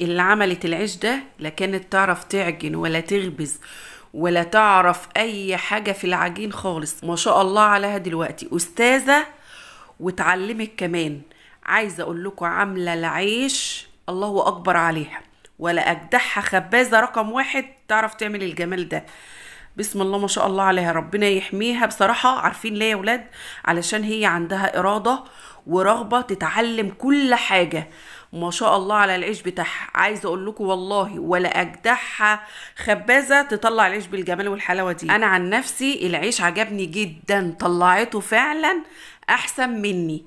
اللي عملت العيش ده لا كانت تعرف تعجن ولا تخبز ولا تعرف اي حاجة في العجين خالص. ما شاء الله عليها دلوقتي استاذة وتعلمت كمان. عايزة اقول لكم عاملة العيش الله اكبر عليها، ولا اجدعها خبازة رقم واحد تعرف تعمل الجمال ده. بسم الله ما شاء الله عليها، ربنا يحميها. بصراحة عارفين ليه يا ولاد؟ علشان هي عندها إرادة ورغبة تتعلم كل حاجة. ما شاء الله على العيش بتاعها. عايزة اقول لكم والله ولا اجدعها خبازة تطلع العيش بالجمال والحلاوة دي. انا عن نفسي العيش عجبني جدا، طلعته فعلا احسن مني.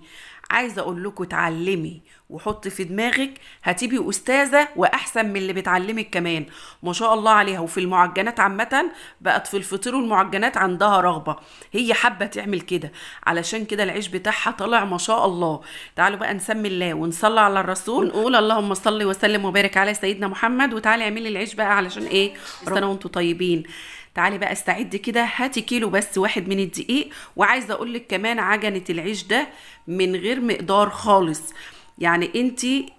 عايزه اقول لكم اتعلمي وحطي في دماغك هتبقي استاذه واحسن من اللي بتعلمك كمان. ما شاء الله عليها. وفي المعجنات عامه بقت في الفطير والمعجنات عندها رغبه، هي حابه تعمل كده، علشان كده العيش بتاعها طالع ما شاء الله. تعالوا بقى نسمي الله ونصلي على الرسول ونقول اللهم صل وسلم وبارك على سيدنا محمد. وتعالي اعملي العيش بقى علشان ايه؟ سنه وانتم طيبين. تعالي بقى استعدي كده، هاتي كيلو بس واحد من الدقيق. وعايزه اقول لك كمان عجنه العيش ده من غير مقدار خالص، يعني انتي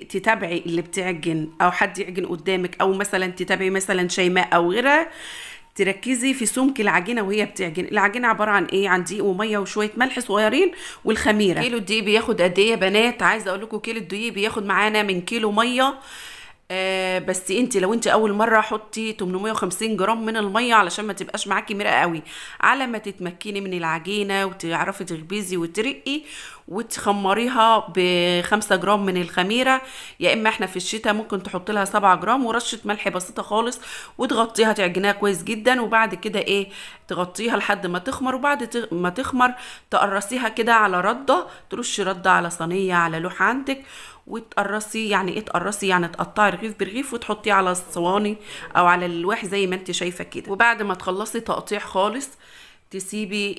تتابعي اللي بتعجن او حد يعجن قدامك، او مثلا تتابعي مثلا شيماء او غيرها، تركزي في سمك العجينه وهي بتعجن. العجينه عباره عن ايه؟ عن دقيق وميه وشويه ملح صغيرين والخميره. كيلو الدقيق بياخد قد ايه يا بنات؟ عايزه اقول لكم كيلو الدقيق بياخد معانا من كيلو ميه. بس انت لو انت اول مره حطي 850 جرام من الميه علشان ما تبقاش معاكي مرقه قوي، على ما تتمكني من العجينه وتعرفي تخبزي وترقي وتخمريها ب5 جرام من الخميره. يا اما احنا في الشتاء ممكن تحط لها 7 جرام ورشه ملح بسيطه خالص وتغطيها، تعجنيها كويس جدا. وبعد كده ايه؟ تغطيها لحد ما تخمر. وبعد ما تخمر تقرصيها كده على رده، ترشي رده على صينيه على لوح عندك وتقرصي. يعني ايه تقرصي؟ يعني تقطعي رغيف برغيف وتحطيه على الصواني او على اللوح زي ما انت شايفه كده. وبعد ما تخلصي تقطيع خالص تسيبي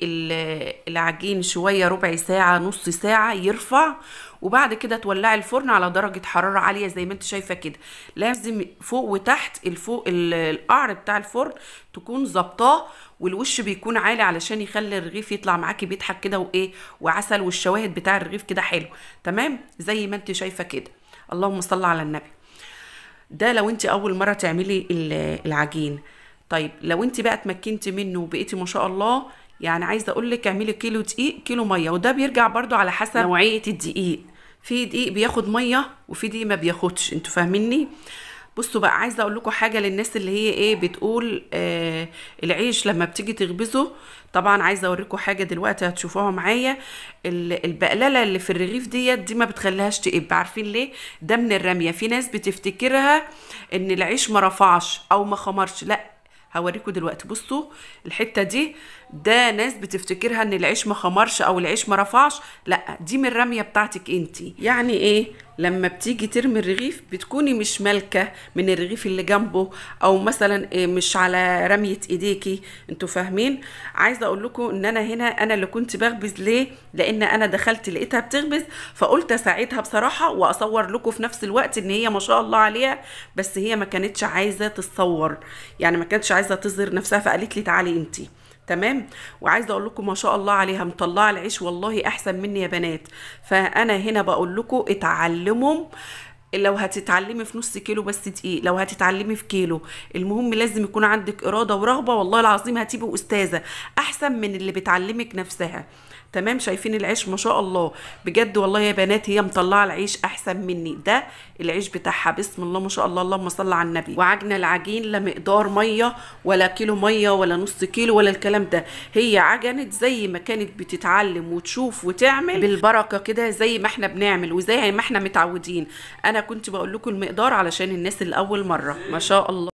العجين شويه، ربع ساعه نص ساعه يرفع. وبعد كده تولعي الفرن على درجه حراره عاليه زي ما انت شايفه كده. لازم فوق وتحت الفوق القعر بتاع الفرن تكون ظبطاه، والوش بيكون عالي علشان يخلي الرغيف يطلع معاكي بيضحك كده وايه وعسل، والشواهد بتاع الرغيف كده حلو تمام زي ما انت شايفه كده. اللهم صل على النبي. ده لو انت اول مره تعملي العجين. طيب لو انت بقى اتمكنتي منه وبقيتي ما شاء الله، يعني عايزه اقول لك اعملي كيلو دقيق كيلو ميه. وده بيرجع برضو على حسب نوعيه الدقيق. في دقيق بياخد ميه وفي دقيق ما بياخدش، انتوا فاهميني؟ بصوا بقى، عايزه اقول لكم حاجه للناس اللي هي ايه بتقول العيش لما بتيجي تخبزه. طبعا عايزه اوريكم حاجه دلوقتي هتشوفوها معايا. البقلاله اللي في الرغيف دي ما بتخليهاش تقب. عارفين ليه؟ ده من الرميه. في ناس بتفتكرها ان العيش ما رفعش او ما خمرش، لا هوريكم دلوقتي. بصوا الحته دي، ده ناس بتفتكرها ان العيش ما خمرش او العيش ما رفعش، لا دي من الرميه بتاعتك انتي. يعني ايه؟ لما بتيجي ترمي الرغيف بتكوني مش مالكه من الرغيف اللي جنبه، او مثلا مش على رميه ايديكي. انتوا فاهمين؟ عايزه اقول لكم ان انا هنا انا اللي كنت بخبز. ليه؟ لان انا دخلت لقيتها بتخبز فقلت اساعدها بصراحه واصور لكم في نفس الوقت ان هي ما شاء الله عليها. بس هي ما كانتش عايزه تتصور، يعني ما كانتش عايزه تظهر نفسها، فقالت لي تعالي انتي تمام. وعايزه اقول لكم ما شاء الله عليها مطلعه العيش والله احسن مني يا بنات. فانا هنا بقول لكم اتعلموا. لو هتتعلمي في نص كيلو بس دقيق، لو هتتعلمي في كيلو، المهم لازم يكون عندك اراده ورغبه. والله العظيم هتبقي استاذه احسن من اللي بتعلمك نفسها تمام. شايفين العيش ما شاء الله بجد والله يا بنات؟ هي مطلعه العيش احسن مني. ده العيش بتاعها بسم الله ما شاء الله، اللهم صل على النبي. وعجن العجين لا مقدار ميه ولا كيلو ميه ولا نص كيلو ولا الكلام ده. هي عجنت زي ما كانت بتتعلم وتشوف وتعمل بالبركه كده زي ما احنا بنعمل وزي ما احنا متعودين. انا كنت بقول لكم المقدار علشان الناس اللي اول مره. ما شاء الله.